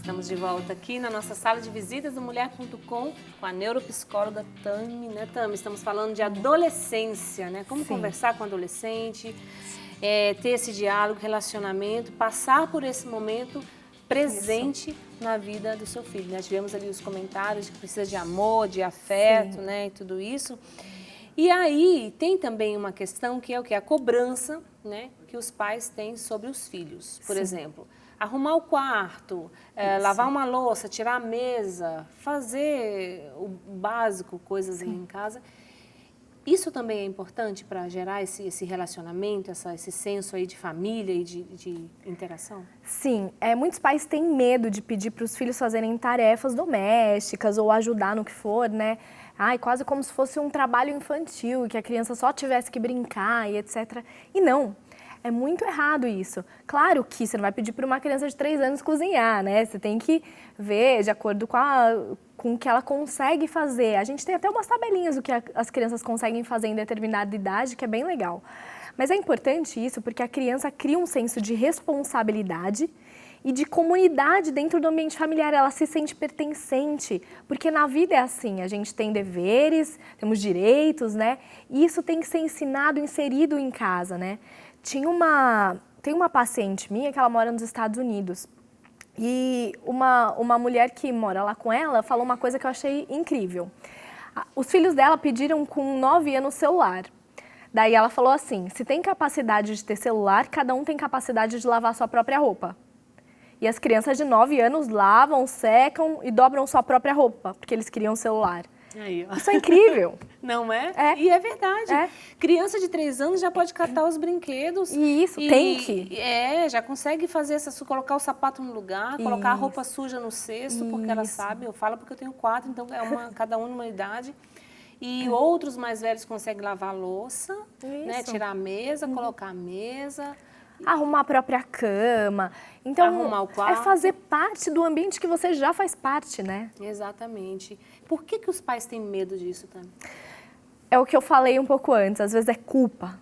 Estamos de volta aqui na nossa sala de visitas do Mulher.com com a neuropsicóloga Tami, né, Tami? Estamos falando de adolescência, né? Como conversar com o adolescente, ter esse diálogo, relacionamento, passar por esse momento presente na vida do seu filho. Nós tivemos ali os comentários de que precisa de amor, de afeto, né, e tudo isso. E aí tem também uma questão que é o que? A cobrança, né, que os pais têm sobre os filhos. Por exemplo, arrumar o quarto, lavar uma louça, tirar a mesa, fazer o básico, coisas ali em casa. Isso também é importante para gerar esse relacionamento, esse senso aí de família e de interação? Sim, muitos pais têm medo de pedir para os filhos fazerem tarefas domésticas ou ajudar no que for, né? Ai, quase como se fosse um trabalho infantil, que a criança só tivesse que brincar e etc. E não, é muito errado isso. Claro que você não vai pedir para uma criança de 3 anos cozinhar, né? Você tem que ver de acordo com o que ela consegue fazer. A gente tem até umas tabelinhas do que as crianças conseguem fazer em determinada idade, que é bem legal. Mas é importante isso porque a criança cria um senso de responsabilidade e de comunidade dentro do ambiente familiar. Ela se sente pertencente, porque na vida é assim, a gente tem deveres, temos direitos, né? E isso tem que ser ensinado, inserido em casa, né? Tem uma paciente minha que ela mora nos Estados Unidos. E uma mulher que mora lá com ela falou uma coisa que eu achei incrível. Os filhos dela pediram com 9 anos celular. Daí ela falou assim, se tem capacidade de ter celular, cada um tem capacidade de lavar sua própria roupa. E as crianças de 9 anos lavam, secam e dobram sua própria roupa, porque eles queriam celular. Aí, ó. Isso é incrível. Não é? E é verdade. Criança de 3 anos já pode catar os brinquedos. E isso, tem que. Já consegue fazer colocar o sapato no lugar, colocar a roupa suja no cesto, porque ela sabe. Eu falo porque eu tenho 4, então cada um numa idade. E outros mais velhos conseguem lavar a louça, né, tirar a mesa, colocar a mesa. Arrumar a própria cama. Então, arrumar o quarto. É fazer parte do ambiente que você já faz parte, né? Exatamente. Por que os pais têm medo disso, Tami? É o que eu falei um pouco antes, às vezes é culpa.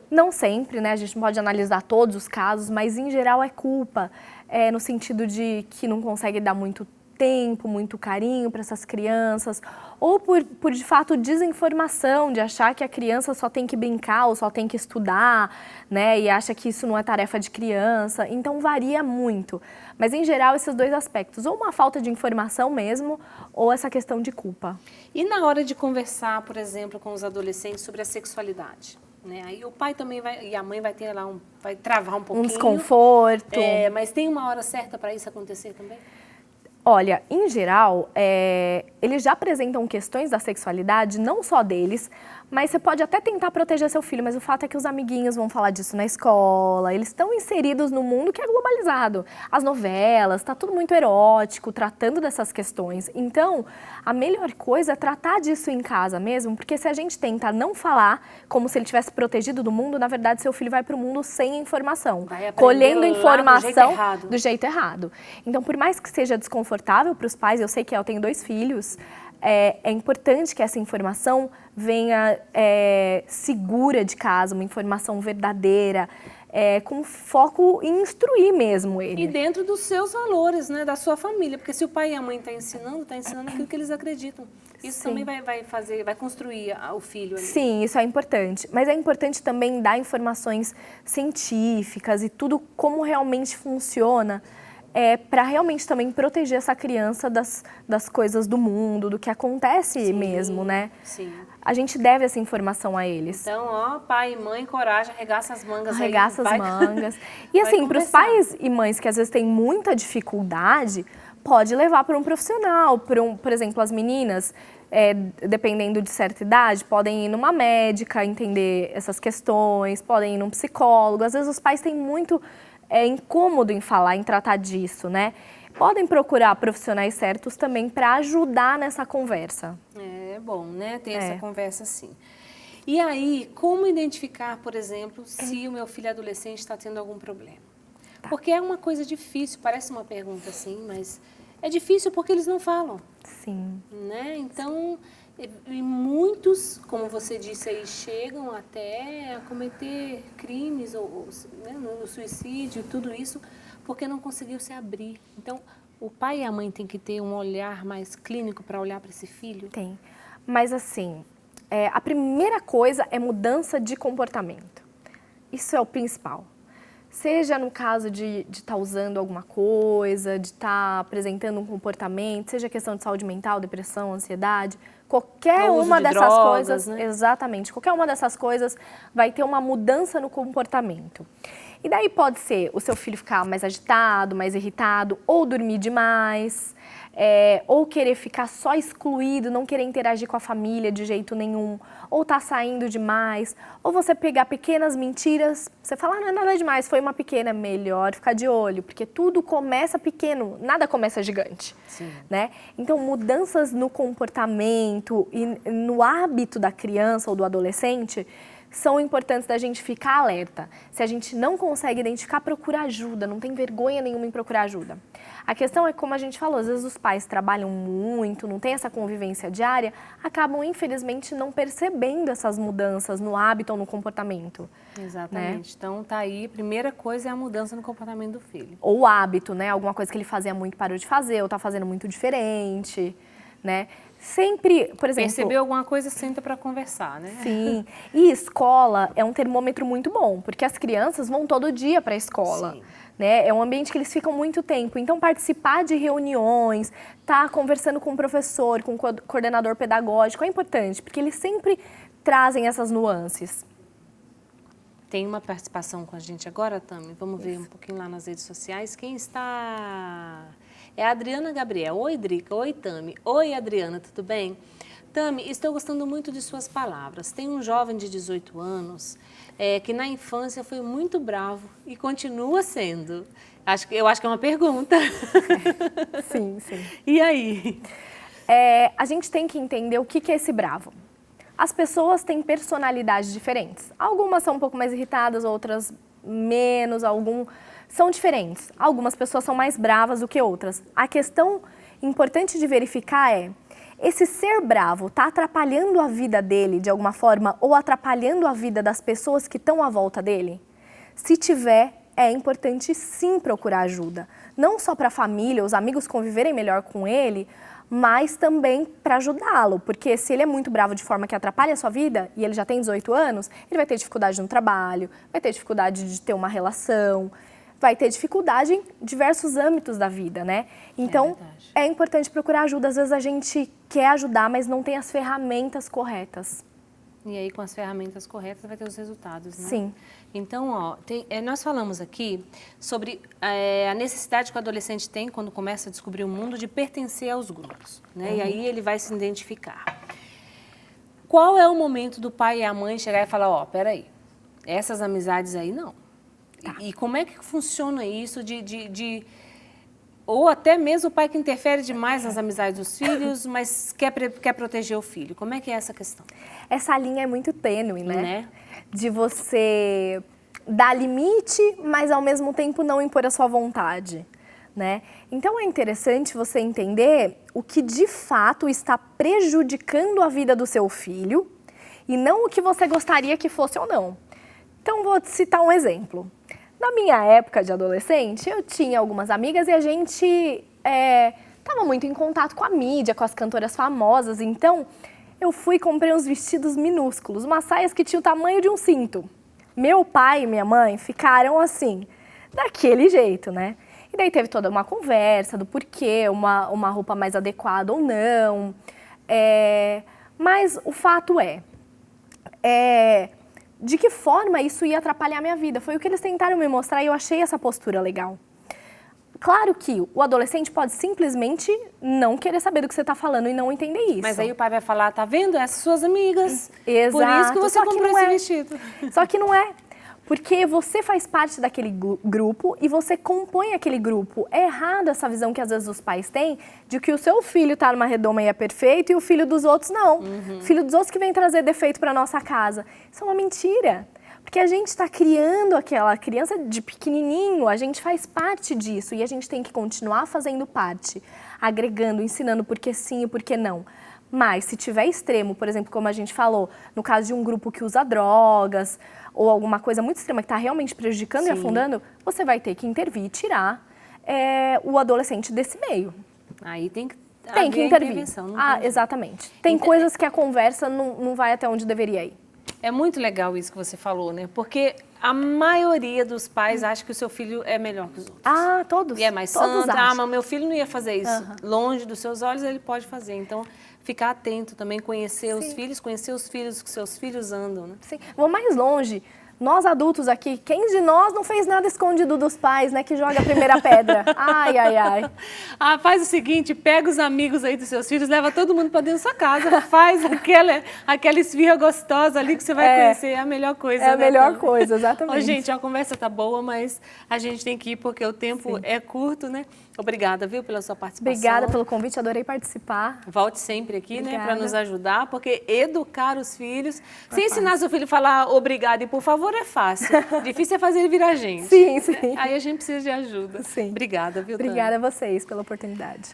Não sempre, né? A gente não pode analisar todos os casos, mas em geral é culpa. No sentido de que não consegue dar muito tempo, muito carinho para essas crianças, ou por de fato desinformação, de achar que a criança só tem que brincar ou só tem que estudar, né, e acha que isso não é tarefa de criança, então varia muito. Mas em geral esses 2 aspectos, ou uma falta de informação mesmo, ou essa questão de culpa. E na hora de conversar, por exemplo, com os adolescentes sobre a sexualidade? Né? Aí o pai também e a mãe vai ter lá vai travar um pouquinho. Um desconforto. Mas tem uma hora certa para isso acontecer também? Olha, em geral, eles já apresentam questões da sexualidade, não só deles, mas você pode até tentar proteger seu filho, mas o fato é que os amiguinhos vão falar disso na escola, eles estão inseridos no mundo que é globalizado. As novelas, tá tudo muito erótico, tratando dessas questões. Então, a melhor coisa é tratar disso em casa mesmo, porque se a gente tenta não falar como se ele tivesse protegido do mundo, na verdade, seu filho vai para o mundo sem informação, colhendo informação do jeito errado. Então, por mais que seja desconfortável para os pais, eu sei que eu tenho 2 filhos, é importante que essa informação venha segura de casa, uma informação verdadeira, com foco em instruir mesmo ele. E dentro dos seus valores, né, da sua família, porque se o pai e a mãe estão ensinando aquilo que eles acreditam. Isso também vai construir o filho ali. Sim, isso é importante. Mas é importante também dar informações científicas e tudo como realmente funciona, para realmente também proteger essa criança das coisas do mundo, do que acontece mesmo, né? Sim. A gente deve essa informação a eles. Então, ó, pai e mãe, coragem, arregaça as mangas aí. Arregaça as mangas. E assim, para os pais e mães que às vezes têm muita dificuldade, pode levar para um profissional, por exemplo, as meninas, dependendo de certa idade, podem ir numa médica, entender essas questões, podem ir num psicólogo. Às vezes os pais têm muito incômodo em falar, em tratar disso, né? Podem procurar profissionais certos também para ajudar nessa conversa. É bom, né? Ter essa conversa assim. E aí, como identificar, por exemplo, se o meu filho adolescente está tendo algum problema? Porque é uma coisa difícil, parece uma pergunta assim, mas é difícil porque eles não falam. Sim. Né? Então, e muitos, como você disse aí, chegam até a cometer crimes, né, no suicídio, tudo isso, porque não conseguiu se abrir. Então, o pai e a mãe têm que ter um olhar mais clínico para olhar para esse filho? Tem. Mas assim, a primeira coisa é mudança de comportamento. Isso é o principal. Seja no caso de estar usando alguma coisa, de estar apresentando um comportamento, seja questão de saúde mental, depressão, ansiedade, qualquer uma dessas drogas, coisas, né? exatamente, qualquer uma dessas coisas vai ter uma mudança no comportamento. E daí pode ser o seu filho ficar mais agitado, mais irritado, ou dormir demais, ou querer ficar só excluído, não querer interagir com a família de jeito nenhum, ou tá saindo demais, ou você pegar pequenas mentiras, você fala, não é nada demais, foi uma pequena, melhor ficar de olho, porque tudo começa pequeno, nada começa gigante, né? Então, mudanças no comportamento e no hábito da criança ou do adolescente são importantes da gente ficar alerta. Se a gente não consegue identificar, procura ajuda, não tem vergonha nenhuma em procurar ajuda. A questão é, como a gente falou, às vezes os pais trabalham muito, não tem essa convivência diária, acabam, infelizmente, não percebendo essas mudanças no hábito ou no comportamento. Exatamente. Né? Então, tá aí, a primeira coisa é a mudança no comportamento do filho. Ou o hábito, né? Alguma coisa que ele fazia muito parou de fazer, ou tá fazendo muito diferente, né? Sempre, por exemplo... Percebeu alguma coisa, senta para conversar, né? Sim. E escola é um termômetro muito bom, porque as crianças vão todo dia para a escola. Sim. Né? É um ambiente que eles ficam muito tempo. Então, participar de reuniões, tá conversando com o professor, com o coordenador pedagógico, é importante, porque eles sempre trazem essas nuances. Tem uma participação com a gente agora, Tami? Vamos ver um pouquinho lá nas redes sociais. Quem está... É a Adriana Gabriel. Oi, Drica. Oi, Tami. Oi, Adriana, tudo bem? Tami, estou gostando muito de suas palavras. Tem um jovem de 18 anos que na infância foi muito bravo e continua sendo. Eu acho que é uma pergunta. Sim, sim. E aí? A gente tem que entender o que é esse bravo. As pessoas têm personalidades diferentes. Algumas são um pouco mais irritadas, outras menos, são diferentes. Algumas pessoas são mais bravas do que outras. A questão importante de verificar é, esse ser bravo está atrapalhando a vida dele de alguma forma ou atrapalhando a vida das pessoas que estão à volta dele? Se tiver, é importante sim procurar ajuda. Não só para a família, os amigos conviverem melhor com ele, mas também para ajudá-lo, porque se ele é muito bravo de forma que atrapalha a sua vida, e ele já tem 18 anos, ele vai ter dificuldade no trabalho, vai ter dificuldade de ter uma relação, vai ter dificuldade em diversos âmbitos da vida, né? Então, é importante procurar ajuda. Às vezes a gente quer ajudar, mas não tem as ferramentas corretas. E aí, com as ferramentas corretas, vai ter os resultados, né? Sim. Então, ó, nós falamos aqui sobre a necessidade que o adolescente tem quando começa a descobrir o mundo de pertencer aos grupos, né? E aí ele vai se identificar. Qual é o momento do pai e a mãe chegar e falar, ó, peraí, essas amizades aí não. Tá. E como é que funciona isso ou até mesmo o pai que interfere demais nas amizades dos filhos, mas quer proteger o filho? Como é que é essa questão? Essa linha é muito tênue, né? De você dar limite, mas ao mesmo tempo não impor a sua vontade, né? Então é interessante você entender o que de fato está prejudicando a vida do seu filho e não o que você gostaria que fosse ou não. Então vou citar um exemplo. Na minha época de adolescente, eu tinha algumas amigas e a gente estava muito em contato com a mídia, com as cantoras famosas. Então, eu fui e comprei uns vestidos minúsculos, umas saias que tinham o tamanho de um cinto. Meu pai e minha mãe ficaram assim, daquele jeito, né? E daí teve toda uma conversa do porquê, uma roupa mais adequada ou não. Mas o fato de que forma isso ia atrapalhar a minha vida. Foi o que eles tentaram me mostrar e eu achei essa postura legal. Claro que o adolescente pode simplesmente não querer saber do que você está falando e não entender isso. Mas aí o pai vai falar, tá vendo? Essas suas amigas. Exato. Por isso que você comprou esse vestido. Só que não é. Porque você faz parte daquele grupo e você compõe aquele grupo. É errado essa visão que às vezes os pais têm de que o seu filho está numa redoma e é perfeito e o filho dos outros não. O filho dos outros que vem trazer defeito para nossa casa. Isso é uma mentira. Porque a gente está criando aquela criança de pequenininho, a gente faz parte disso e a gente tem que continuar fazendo parte, agregando, ensinando por que sim e por que não. Mas se tiver extremo, por exemplo, como a gente falou, no caso de um grupo que usa drogas ou alguma coisa muito extrema que está realmente prejudicando e afundando, você vai ter que intervir e tirar o adolescente desse meio. Aí tem que intervir. Exatamente. Tem coisas que a conversa não vai até onde deveria ir. É muito legal isso que você falou, né? Porque a maioria dos pais acha que o seu filho é melhor que os outros. Todos. E é mais todos santo. acham. Mas meu filho não ia fazer isso. Longe dos seus olhos, ele pode fazer. Então, ficar atento também, conhecer os filhos que seus filhos andam, né? Sim. Vou mais longe. Nós adultos aqui, quem de nós não fez nada escondido dos pais, né? Que joga a primeira pedra. Ai, ai, ai. Faz o seguinte, pega os amigos aí dos seus filhos, leva todo mundo para dentro da sua casa, faz aquela esfirra gostosa ali que você vai conhecer, é a melhor coisa. É a melhor coisa, exatamente. Gente, a conversa tá boa, mas a gente tem que ir porque o tempo é curto, né? Obrigada, viu, pela sua participação. Obrigada pelo convite, adorei participar. Volte sempre aqui, Obrigada. né, para nos ajudar, porque educar os filhos, se ensinar seu filho a falar obrigado e por favor é fácil, difícil é fazer ele virar gente. Sim, sim. Aí a gente precisa de ajuda. Sim. Obrigada, viu, Obrigada a vocês pela oportunidade.